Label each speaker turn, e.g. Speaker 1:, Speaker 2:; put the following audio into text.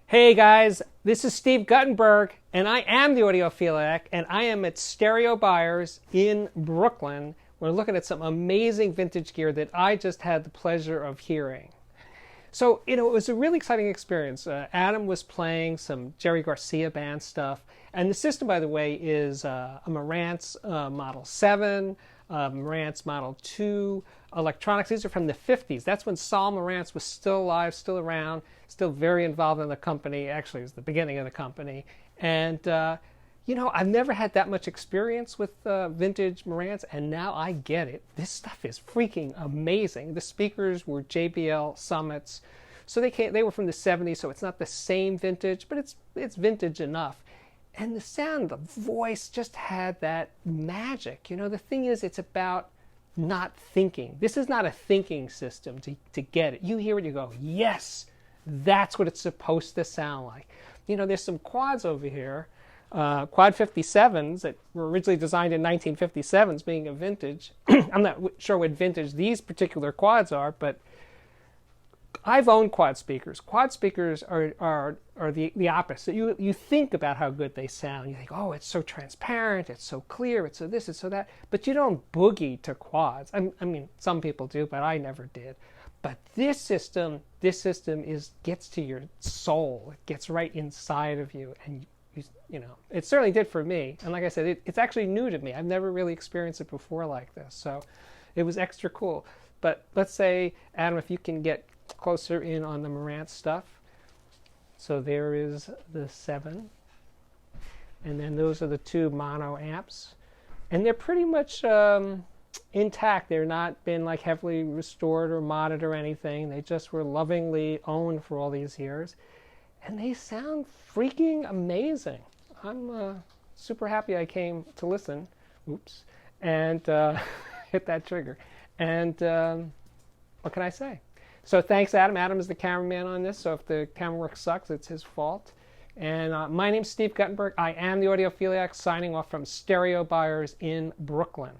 Speaker 1: Hey guys, this is Steve Guttenberg, and I am the Audiophiliac, and I am at Stereo Buyers in Brooklyn. We're looking at some amazing vintage gear that I just had the pleasure of hearing. So, it was a really exciting experience. Adam was playing some Jerry Garcia band stuff. And the system, by the way, is a Marantz Model 7, Marantz Model 2 electronics. These are from the 50s. That's when Saul Marantz was still alive, still around, still very involved in the company. Actually, it was the beginning of the company. And I've never had that much experience with vintage Marantz, and now I get it. This stuff is freaking amazing. The speakers were JBL Summits, so they were from the 70s, so it's not the same vintage, but it's vintage enough. And the sound, the voice just had that magic. The thing is, it's about not thinking. This is not a thinking system to get it. You hear it, you go, yes, that's what it's supposed to sound like. There's some quads over here. Quad 57s that were originally designed in 1957s, being a vintage. I'm not sure what vintage these particular quads are, but I've owned quad speakers. Quad speakers are the opposite. You think about how good they sound. You think, oh, it's so transparent, it's so clear, it's so this, it's so that. But you don't boogie to quads. I mean, some people do, but I never did. But this system gets to your soul. It gets right inside of you, and it certainly did for me. And like I said, it's actually new to me. I've never really experienced it before like this. So it was extra cool. But let's say, Adam, if you can get closer in on the Marantz stuff. So there is the 7. And then those are the 2 mono amps. And they're pretty much intact. They're not been like heavily restored or modded or anything. They just were lovingly owned for all these years. And they sound freaking amazing. I'm super happy I came to listen. Oops. And hit that trigger. And what can I say? So thanks, Adam. Adam is the cameraman on this, so if the camera work sucks, it's his fault. And my name's Steve Guttenberg. I am the Audiophiliac, signing off from Stereo Buyers in Brooklyn.